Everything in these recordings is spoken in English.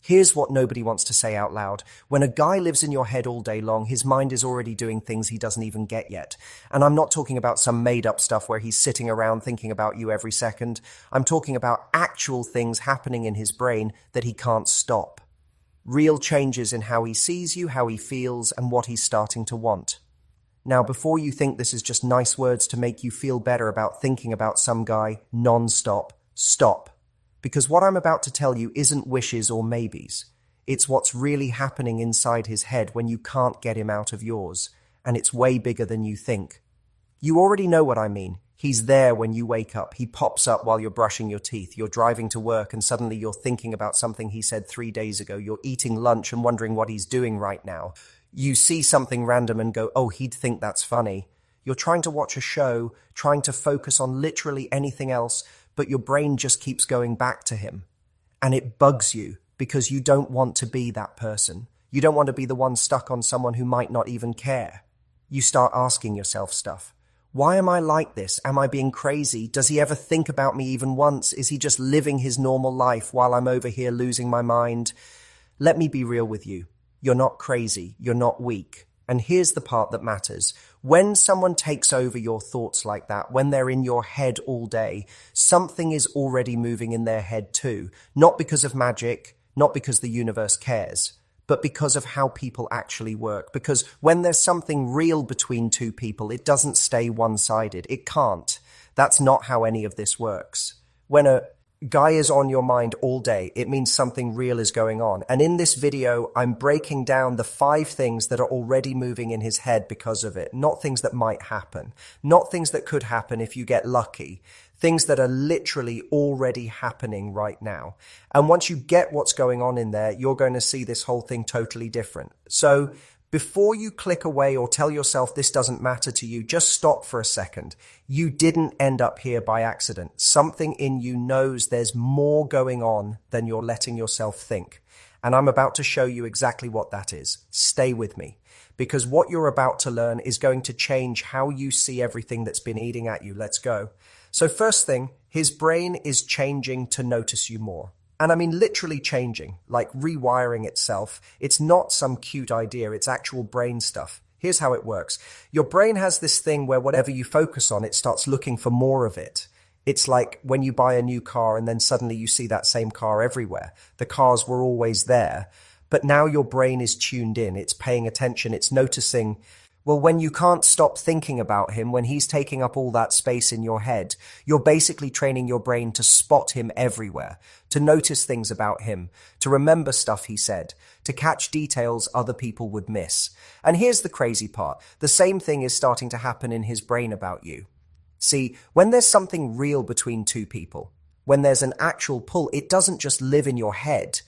Here's what nobody wants to say out loud. When a guy lives in your head all day long, his mind is already doing things he doesn't even get yet. And I'm not talking about some made-up stuff where he's sitting around thinking about you every second. I'm talking about actual things happening in his brain that he can't stop. Real changes in how he sees you, how he feels, and what he's starting to want. Now, before you think this is just nice words to make you feel better about thinking about some guy non-stop, stop. Because what I'm about to tell you isn't wishes or maybes. It's what's really happening inside his head when you can't get him out of yours. And it's way bigger than you think. You already know what I mean. He's there when you wake up. He pops up while you're brushing your teeth. You're driving to work and suddenly you're thinking about something he said 3 days ago. You're eating lunch and wondering what he's doing right now. You see something random and go, oh, he'd think that's funny. You're trying to watch a show, trying to focus on literally anything else, but your brain just keeps going back to him. And it bugs you because you don't want to be that person. You don't want to be the one stuck on someone who might not even care. You start asking yourself stuff. Why am I like this? Am I being crazy? Does he ever think about me even once? Is he just living his normal life while I'm over here losing my mind? Let me be real with you. You're not crazy. You're not weak. And here's the part that matters. When someone takes over your thoughts like that, when they're in your head all day, something is already moving in their head too. Not because of magic, not because the universe cares, but because of how people actually work. Because when there's something real between two people, it doesn't stay one-sided. It can't. That's not how any of this works. When a guy is on your mind all day, it means something real is going on. And in this video, I'm breaking down the 5 things that are already moving in his head because of it. Not things that might happen. Not things that could happen if you get lucky. Things that are literally already happening right now. And once you get what's going on in there, you're going to see this whole thing totally different. So before you click away or tell yourself this doesn't matter to you, just stop for a second. You didn't end up here by accident. Something in you knows there's more going on than you're letting yourself think. And I'm about to show you exactly what that is. Stay with me, because what you're about to learn is going to change how you see everything that's been eating at you. Let's go. So first thing, his brain is changing to notice you more. And I mean literally changing, like rewiring itself. It's not some cute idea, it's actual brain stuff. Here's how it works. Your brain has this thing where whatever you focus on, it starts looking for more of it. It's like when you buy a new car and then suddenly you see that same car everywhere. The cars were always there, but now your brain is tuned in, it's paying attention, it's noticing. Well, when you can't stop thinking about him, when he's taking up all that space in your head, you're basically training your brain to spot him everywhere, to notice things about him, to remember stuff he said, to catch details other people would miss. And here's the crazy part. The same thing is starting to happen in his brain about you. See, when there's something real between two people, when there's an actual pull, it doesn't just live in your head.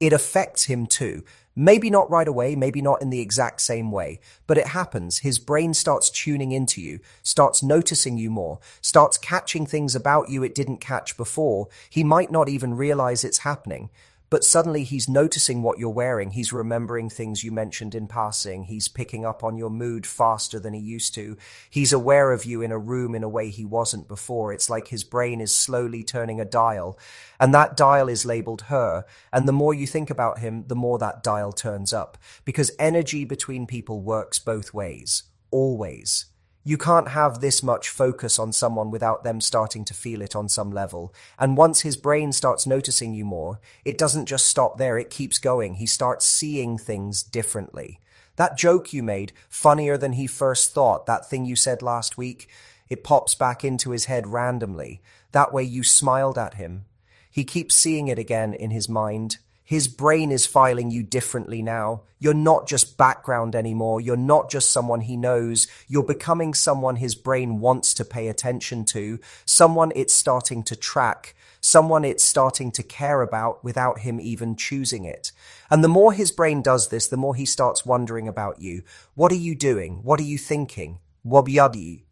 It affects him too. Maybe not right away, maybe not in the exact same way, but it happens. His brain starts tuning into you, starts noticing you more, starts catching things about you it didn't catch before. He might not even realize it's happening, but suddenly he's noticing what you're wearing. He's remembering things you mentioned in passing. He's picking up on your mood faster than he used to. He's aware of you in a room in a way he wasn't before. It's like his brain is slowly turning a dial, and that dial is labeled her. And the more you think about him, the more that dial turns up, because energy between people works both ways, always. You can't have this much focus on someone without them starting to feel it on some level. And once his brain starts noticing you more, it doesn't just stop there, it keeps going. He starts seeing things differently. That joke you made, funnier than he first thought, that thing you said last week, it pops back into his head randomly. That way you smiled at him. He keeps seeing it again in his mind. His brain is filing you differently now. You're not just background anymore. You're not just someone he knows. You're becoming someone his brain wants to pay attention to, someone it's starting to track, someone it's starting to care about without him even choosing it. And the more his brain does this, the more he starts wondering about you. What are you doing? What are you thinking? Wabyadi.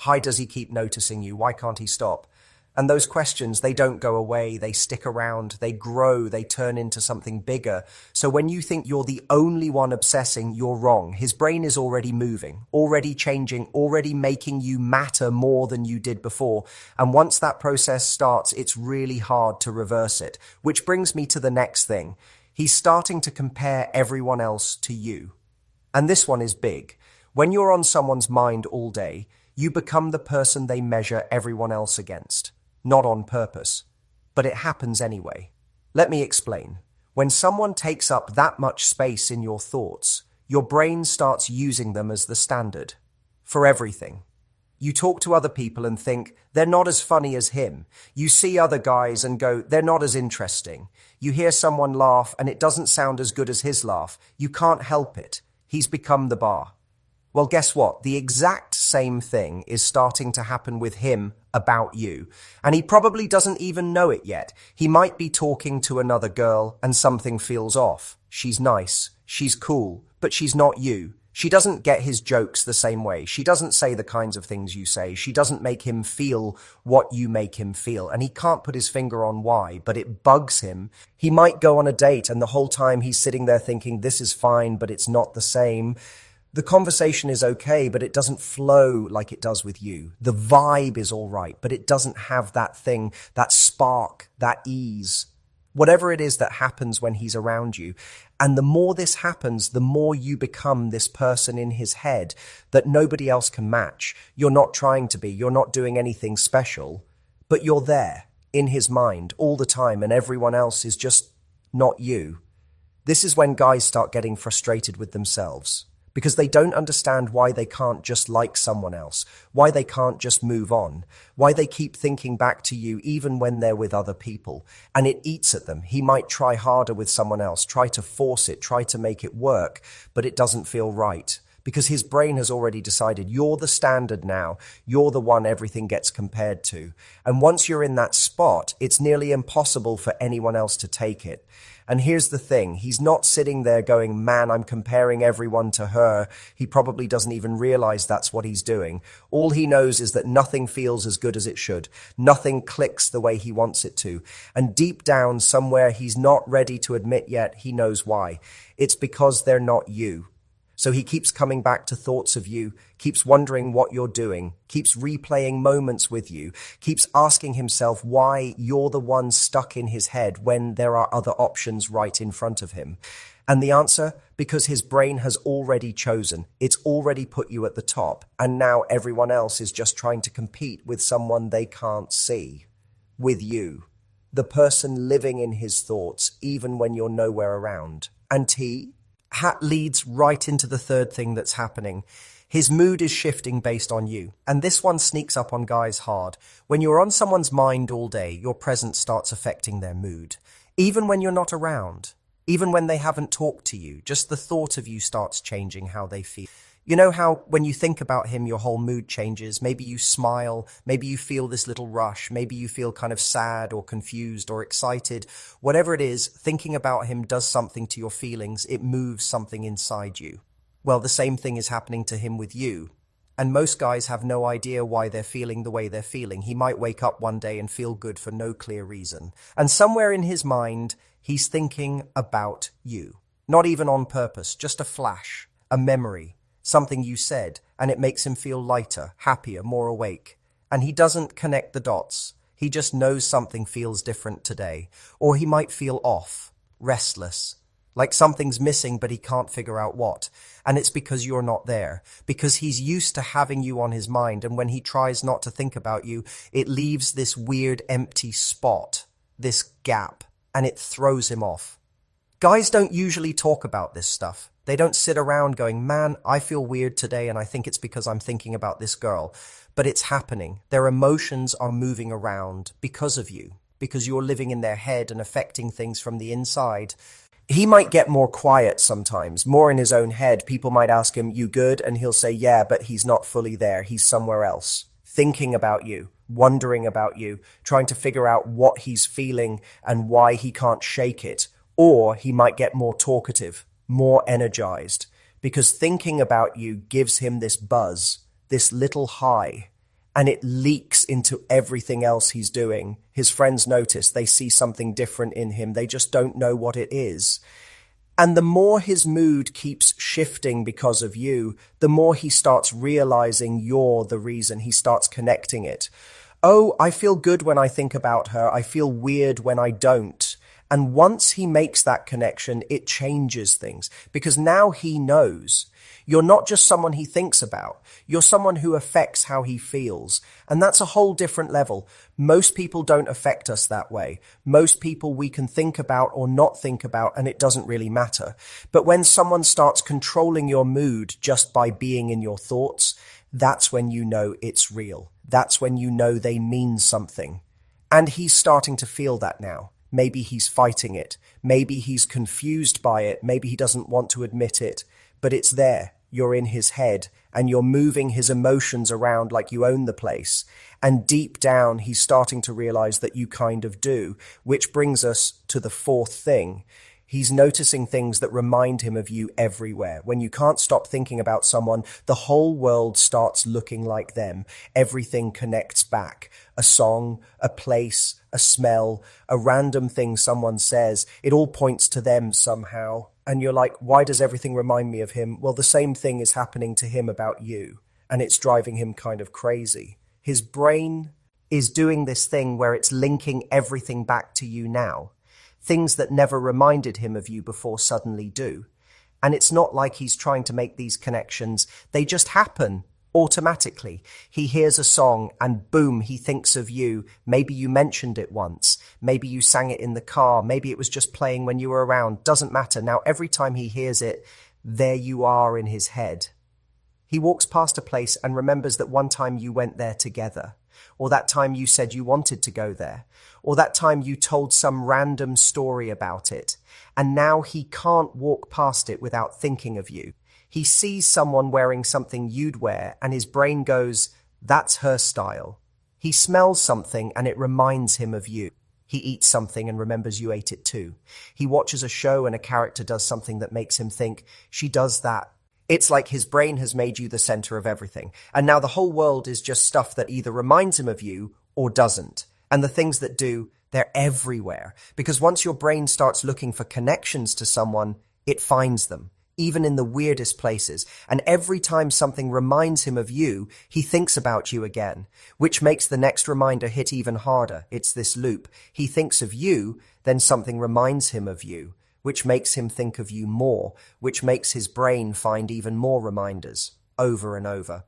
Why does he keep noticing you? Why can't he stop? And those questions, they don't go away, they stick around, they grow, they turn into something bigger. So when you think you're the only one obsessing, you're wrong. His brain is already moving, already changing, already making you matter more than you did before. And once that process starts, it's really hard to reverse it. Which brings me to the next thing. He's starting to compare everyone else to you. And this one is big. When you're on someone's mind all day, you become the person they measure everyone else against. Not on purpose. But it happens anyway. Let me explain. When someone takes up that much space in your thoughts, your brain starts using them as the standard. For everything. You talk to other people and think, they're not as funny as him. You see other guys and go, they're not as interesting. You hear someone laugh and it doesn't sound as good as his laugh. You can't help it. He's become the bar. Well, guess what? The exact same thing is starting to happen with him about you. And he probably doesn't even know it yet. He might be talking to another girl and something feels off. She's nice. She's cool. But she's not you. She doesn't get his jokes the same way. She doesn't say the kinds of things you say. She doesn't make him feel what you make him feel. And he can't put his finger on why, but it bugs him. He might go on a date and the whole time he's sitting there thinking, this is fine, but it's not the same. The conversation is okay, but it doesn't flow like it does with you. The vibe is all right, but it doesn't have that thing, that spark, that ease. Whatever it is that happens when he's around you. And the more this happens, the more you become this person in his head that nobody else can match. You're not trying to be, you're not doing anything special, but you're there in his mind all the time and everyone else is just not you. This is when guys start getting frustrated with themselves because they don't understand why they can't just like someone else, why they can't just move on, why they keep thinking back to you even when they're with other people. And it eats at them. He might try harder with someone else, try to force it, try to make it work, but it doesn't feel right. Because his brain has already decided you're the standard now. You're the one everything gets compared to. And once you're in that spot, it's nearly impossible for anyone else to take it. And here's the thing, he's not sitting there going, man, I'm comparing everyone to her. He probably doesn't even realize that's what he's doing. All he knows is that nothing feels as good as it should. Nothing clicks the way he wants it to. And deep down, somewhere he's not ready to admit yet, he knows why. It's because they're not you. So he keeps coming back to thoughts of you, keeps wondering what you're doing, keeps replaying moments with you, keeps asking himself why you're the one stuck in his head when there are other options right in front of him. And the answer? Because his brain has already chosen. It's already put you at the top. And now everyone else is just trying to compete with someone they can't see. With you. The person living in his thoughts, even when you're nowhere around. And Hat leads right into the third thing that's happening. His mood is shifting based on you. And this one sneaks up on guys hard. When you're on someone's mind all day, your presence starts affecting their mood. Even when you're not around. Even when they haven't talked to you. Just the thought of you starts changing how they feel. You know how when you think about him, your whole mood changes? Maybe you smile, maybe you feel this little rush, maybe you feel kind of sad or confused or excited. Whatever it is, thinking about him does something to your feelings. It moves something inside you. Well, the same thing is happening to him with you. And most guys have no idea why they're feeling the way they're feeling. He might wake up one day and feel good for no clear reason. And somewhere in his mind, he's thinking about you. Not even on purpose, just a flash, a memory. Something you said, and it makes him feel lighter, happier, more awake. And he doesn't connect the dots. He just knows something feels different today. Or he might feel off, restless, like something's missing but he can't figure out what. And it's because you're not there. Because he's used to having you on his mind, and when he tries not to think about you, it leaves this weird empty spot, this gap, and it throws him off. Guys don't usually talk about this stuff. They don't sit around going, man, I feel weird today and I think it's because I'm thinking about this girl. But it's happening. Their emotions are moving around because of you, because you're living in their head and affecting things from the inside. He might get more quiet sometimes, more in his own head. People might ask him, you good? And he'll say, yeah, but he's not fully there. He's somewhere else, thinking about you, wondering about you, trying to figure out what he's feeling and why he can't shake it. Or he might get more talkative, more energized, because thinking about you gives him this buzz, this little high, and it leaks into everything else he's doing. His friends notice, they see something different in him, they just don't know what it is. And the more his mood keeps shifting because of you, the more he starts realizing you're the reason. He starts connecting it. Oh, I feel good when I think about her, I feel weird when I don't. And once he makes that connection, it changes things because now he knows you're not just someone he thinks about. You're someone who affects how he feels. And that's a whole different level. Most people don't affect us that way. Most people we can think about or not think about, and it doesn't really matter. But when someone starts controlling your mood just by being in your thoughts, that's when you know it's real. That's when you know they mean something. And he's starting to feel that now. Maybe he's fighting it. Maybe he's confused by it. Maybe he doesn't want to admit it. But it's there. You're in his head and you're moving his emotions around like you own the place. And deep down, he's starting to realize that you kind of do, which brings us to the fourth thing. He's noticing things that remind him of you everywhere. When you can't stop thinking about someone, the whole world starts looking like them. Everything connects back. A song, a place, a smell, a random thing someone says. It all points to them somehow. And you're like, why does everything remind me of him? Well, the same thing is happening to him about you. And it's driving him kind of crazy. His brain is doing this thing where it's linking everything back to you now. Things that never reminded him of you before suddenly do. And it's not like he's trying to make these connections. They just happen automatically. He hears a song and boom, he thinks of you. Maybe you mentioned it once. Maybe you sang it in the car. Maybe it was just playing when you were around. Doesn't matter. Now, every time he hears it, there you are in his head. He walks past a place and remembers that one time you went there together. Or that time you said you wanted to go there. Or that time you told some random story about it. And now he can't walk past it without thinking of you. He sees someone wearing something you'd wear and his brain goes, that's her style. He smells something and it reminds him of you. He eats something and remembers you ate it too. He watches a show and a character does something that makes him think, she does that. It's like his brain has made you the center of everything. And now the whole world is just stuff that either reminds him of you or doesn't. And the things that do, they're everywhere. Because once your brain starts looking for connections to someone, it finds them, even in the weirdest places. And every time something reminds him of you, he thinks about you again, which makes the next reminder hit even harder. It's this loop. He thinks of you, then something reminds him of you, which makes him think of you more, which makes his brain find even more reminders, over and over.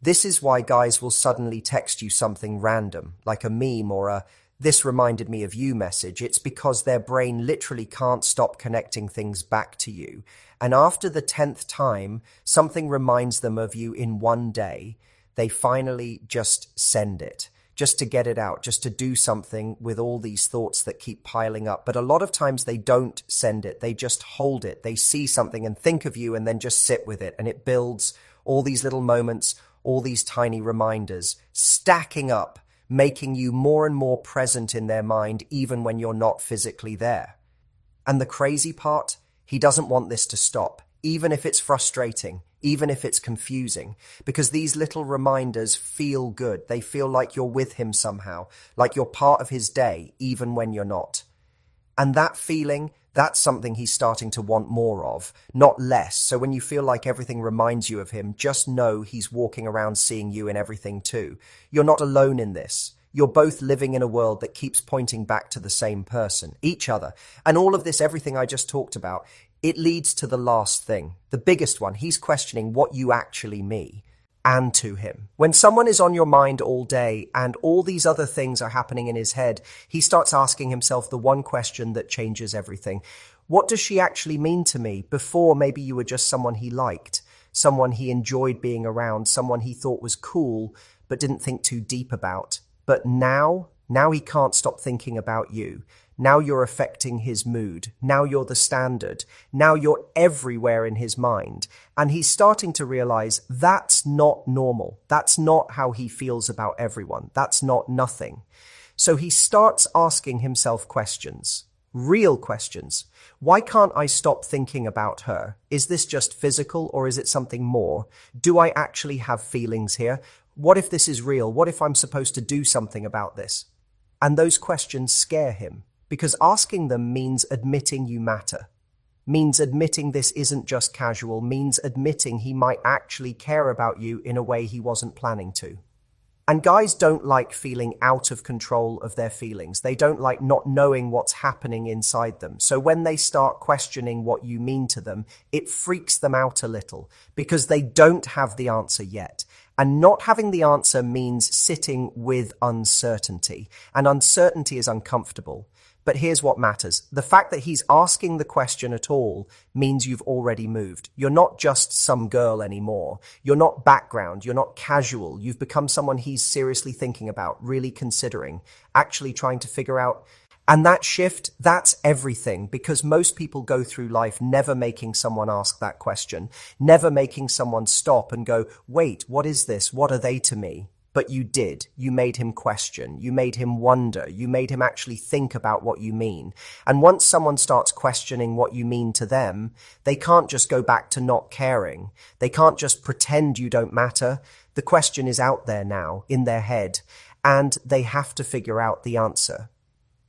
This is why guys will suddenly text you something random, like a meme or a "this reminded me of you" message. It's because their brain literally can't stop connecting things back to you. And after the 10th time, something reminds them of you in one day, they finally just send it. Just to get it out, just to do something with all these thoughts that keep piling up. But a lot of times they don't send it. They just hold it. They see something and think of you and then just sit with it. And it builds all these little moments, all these tiny reminders, stacking up, making you more and more present in their mind, even when you're not physically there. And the crazy part, he doesn't want this to stop, even if it's frustrating. Even if it's confusing, because these little reminders feel good. They feel like you're with him somehow, like you're part of his day, even when you're not. And that feeling, that's something he's starting to want more of, not less. So when you feel like everything reminds you of him, just know he's walking around seeing you in everything too. You're not alone in this. You're both living in a world that keeps pointing back to the same person, each other. And all of this, everything I just talked about, it leads to the last thing, the biggest one. He's questioning what you actually mean. And to him, when someone is on your mind all day and all these other things are happening in his head, he starts asking himself the one question that changes everything. What does she actually mean to me? Before, maybe you were just someone he liked, someone he enjoyed being around, someone he thought was cool, but didn't think too deep about. But now he can't stop thinking about you. Now you're affecting his mood. Now you're the standard. Now you're everywhere in his mind. And he's starting to realize that's not normal. That's not how he feels about everyone. That's not nothing. So he starts asking himself questions, real questions. Why can't I stop thinking about her? Is this just physical or is it something more? Do I actually have feelings here? What if this is real? What if I'm supposed to do something about this? And those questions scare him. Because asking them means admitting you matter, means admitting this isn't just casual, means admitting he might actually care about you in a way he wasn't planning to. And guys don't like feeling out of control of their feelings. They don't like not knowing what's happening inside them. So when they start questioning what you mean to them, it freaks them out a little because they don't have the answer yet. And not having the answer means sitting with uncertainty. And uncertainty is uncomfortable. But here's what matters. The fact that he's asking the question at all means you've already moved. You're not just some girl anymore. You're not background. You're not casual. You've become someone he's seriously thinking about, really considering, actually trying to figure out. And that shift, that's everything, because most people go through life never making someone ask that question, never making someone stop and go, wait, what is this? What are they to me? But you did. You made him question. You made him wonder. You made him actually think about what you mean. And once someone starts questioning what you mean to them, they can't just go back to not caring. They can't just pretend you don't matter. The question is out there now, in their head, and they have to figure out the answer.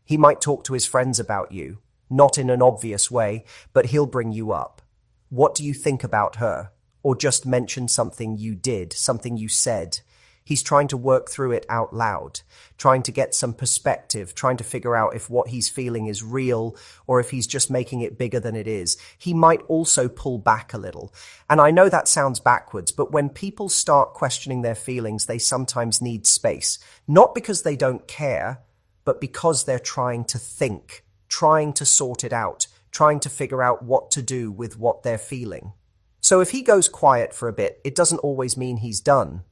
He might talk to his friends about you, not in an obvious way, but he'll bring you up. What do you think about her? Or just mention something you did, something you said. He's trying to work through it out loud, trying to get some perspective, trying to figure out if what he's feeling is real or if he's just making it bigger than it is. He might also pull back a little. And I know that sounds backwards, but when people start questioning their feelings, they sometimes need space. Not because they don't care, but because they're trying to think, trying to sort it out, trying to figure out what to do with what they're feeling. So if he goes quiet for a bit, it doesn't always mean he's done.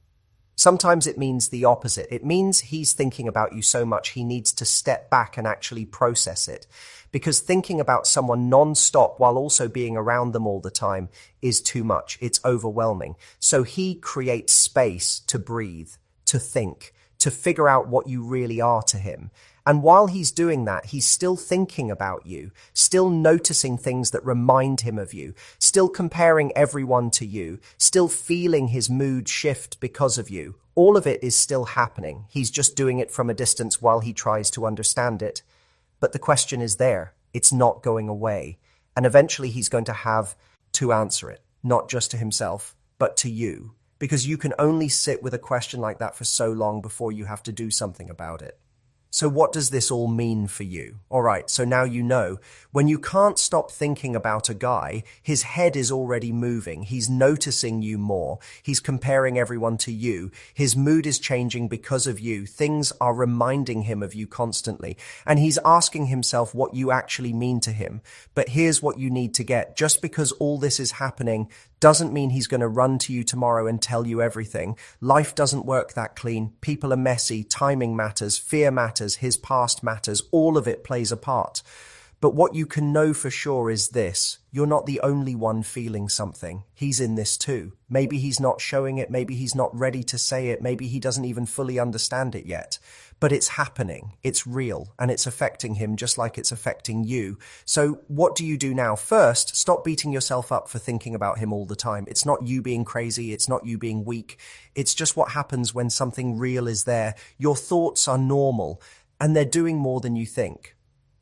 Sometimes it means the opposite. It means he's thinking about you so much he needs to step back and actually process it. Because thinking about someone non-stop while also being around them all the time is too much. It's overwhelming. So he creates space to breathe, to think, to figure out what you really are to him. And while he's doing that, he's still thinking about you, still noticing things that remind him of you, still comparing everyone to you, still feeling his mood shift because of you. All of it is still happening. He's just doing it from a distance while he tries to understand it. But the question is there. It's not going away. And eventually he's going to have to answer it, not just to himself, but to you. Because you can only sit with a question like that for so long before you have to do something about it. So what does this all mean for you? All right, so now you know. When you can't stop thinking about a guy, his head is already moving. He's noticing you more. He's comparing everyone to you. His mood is changing because of you. Things are reminding him of you constantly. And he's asking himself what you actually mean to him. But here's what you need to get. Just because all this is happening doesn't mean he's going to run to you tomorrow and tell you everything. Life doesn't work that clean. People are messy. Timing matters. Fear matters. His past matters. All of it plays a part. But what you can know for sure is this. You're not the only one feeling something. He's in this too. Maybe he's not showing it. Maybe he's not ready to say it. Maybe he doesn't even fully understand it yet. But it's happening. It's real. And it's affecting him just like it's affecting you. So what do you do now? First, stop beating yourself up for thinking about him all the time. It's not you being crazy. It's not you being weak. It's just what happens when something real is there. Your thoughts are normal and they're doing more than you think.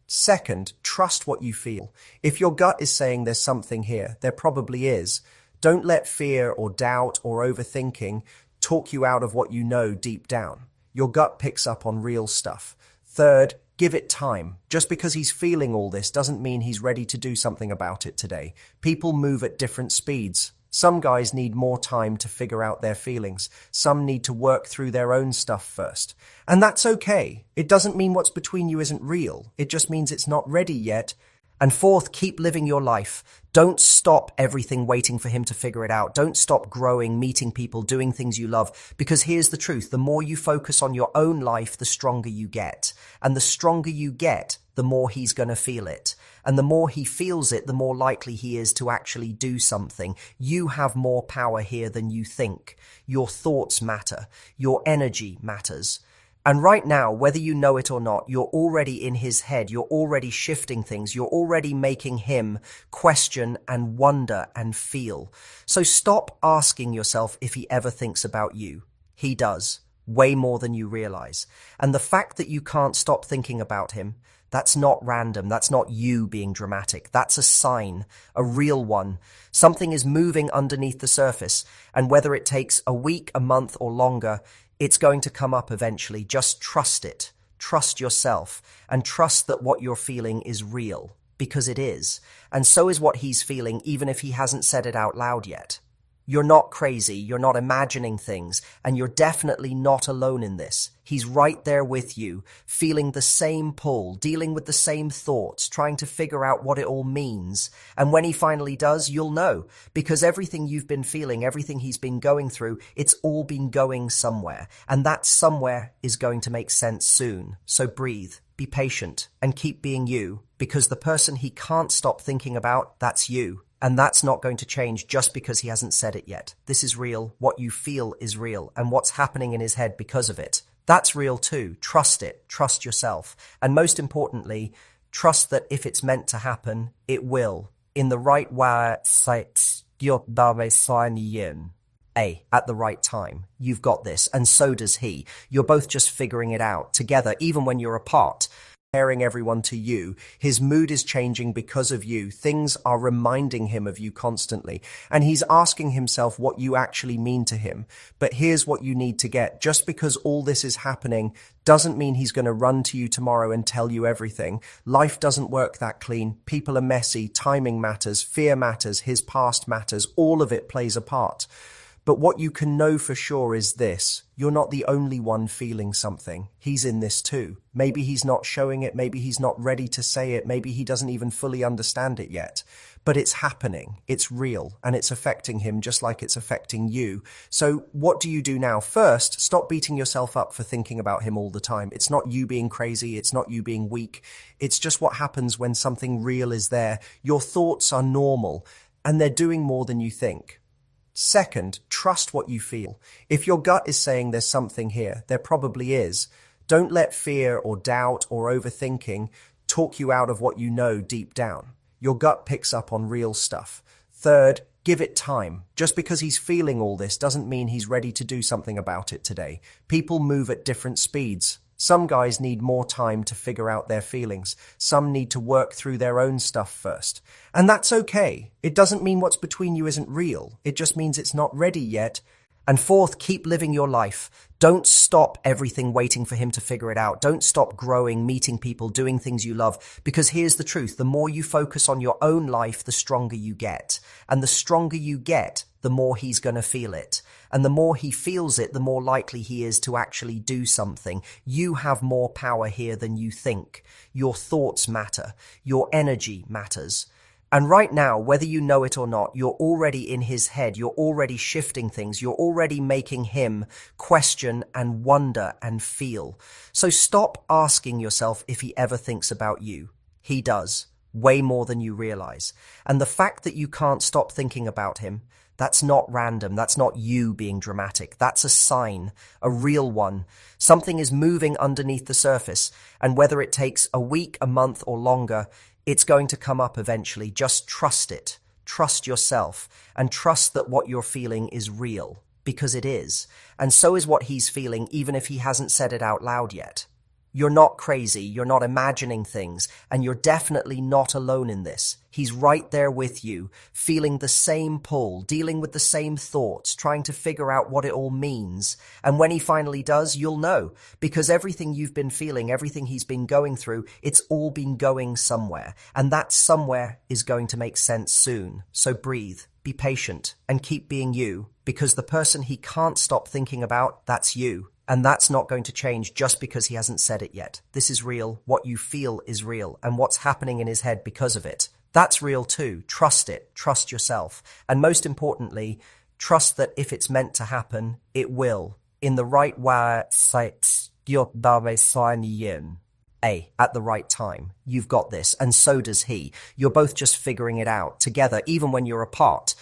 Second, trust what you feel. If your gut is saying there's something here, there probably is. Don't let fear or doubt or overthinking talk you out of what you know deep down. Your gut picks up on real stuff. Third, give it time. Just because he's feeling all this doesn't mean he's ready to do something about it today. People move at different speeds. Some guys need more time to figure out their feelings. Some need to work through their own stuff first. And that's okay. It doesn't mean what's between you isn't real. It just means it's not ready yet. And fourth, keep living your life. Don't stop everything waiting for him to figure it out. Don't stop growing, meeting people, doing things you love. Because here's the truth. The more you focus on your own life, the stronger you get. And the stronger you get, the more he's going to feel it. And the more he feels it, the more likely he is to actually do something. You have more power here than you think. Your thoughts matter. Your energy matters. And right now, whether you know it or not, you're already in his head. You're already shifting things. You're already making him question and wonder and feel. So stop asking yourself if he ever thinks about you. He does. Way more than you realize. And the fact that you can't stop thinking about him, that's not random. That's not you being dramatic. That's a sign, a real one. Something is moving underneath the surface. And whether it takes a week, a month, or longer, It's going to come up eventually. Just trust it. Trust yourself and trust that what you're feeling is real, because it is. And so is what he's feeling, even if he hasn't said it out loud yet. You're not crazy, you're not imagining things, and you're definitely not alone in this. He's right there with you, feeling the same pull, dealing with the same thoughts, trying to figure out what it all means. And when he finally does, you'll know, because everything you've been feeling, everything he's been going through, it's all been going somewhere. And that somewhere is going to make sense soon. So breathe, be patient, and keep being you, because the person he can't stop thinking about, that's you. And that's not going to change just because he hasn't said it yet. This is real. What you feel is real. And what's happening in his head because of it, that's real too. Trust it. Trust yourself. And most importantly, trust that if it's meant to happen, it will. In the right way, at the right time. You've got this. And so does he. You're both just figuring it out together, even when you're apart. Comparing everyone to you. His mood is changing because of you. Things are reminding him of you constantly. And he's asking himself what you actually mean to him. But here's what you need to get. Just because all this is happening doesn't mean he's going to run to you tomorrow and tell you everything. Life doesn't work that clean. People are messy. Timing matters. Fear matters. His past matters. All of it plays a part. But what you can know for sure is this. You're not the only one feeling something. He's in this too. Maybe he's not showing it. Maybe he's not ready to say it. Maybe he doesn't even fully understand it yet. But it's happening. It's real. And it's affecting him just like it's affecting you. So what do you do now? First, stop beating yourself up for thinking about him all the time. It's not you being crazy. It's not you being weak. It's just what happens when something real is there. Your thoughts are normal and they're doing more than you think. Second, trust what you feel. If your gut is saying there's something here, there probably is. Don't let fear or doubt or overthinking talk you out of what you know deep down. Your gut picks up on real stuff. Third, give it time. Just because he's feeling all this doesn't mean he's ready to do something about it today. People move at different speeds. Some guys need more time to figure out their feelings. Some need to work through their own stuff first. And that's okay. It doesn't mean what's between you isn't real. It just means it's not ready yet. And fourth, keep living your life. Don't stop everything waiting for him to figure it out. Don't stop growing, meeting people, doing things you love. Because here's the truth. The more you focus on your own life, the stronger you get. And the stronger you get, the more he's going to feel it. And the more he feels it, the more likely he is to actually do something. You have more power here than you think. Your thoughts matter. Your energy matters. And right now, whether you know it or not, you're already in his head. You're already shifting things. You're already making him question and wonder and feel. So stop asking yourself if he ever thinks about you. He does. Way more than you realize. And the fact that you can't stop thinking about him, that's not random. That's not you being dramatic. That's a sign, a real one. Something is moving underneath the surface. And whether it takes a week, a month, or longer, it's going to come up eventually. Just trust it. Trust yourself. And trust that what you're feeling is real. Because it is. And so is what he's feeling, even if he hasn't said it out loud yet. You're not crazy, you're not imagining things, and you're definitely not alone in this. He's right there with you, feeling the same pull, dealing with the same thoughts, trying to figure out what it all means. And when he finally does, you'll know, because everything you've been feeling, everything he's been going through, it's all been going somewhere. And that somewhere is going to make sense soon. So breathe, be patient, and keep being you, because the person he can't stop thinking about, that's you. And that's not going to change just because he hasn't said it yet. This is real. What you feel is real. And what's happening in his head because of it, that's real too. Trust it. Trust yourself. And most importantly, trust that if it's meant to happen, it will. In the right way, at the right time. You've got this. And so does he. You're both just figuring it out together, even when you're apart.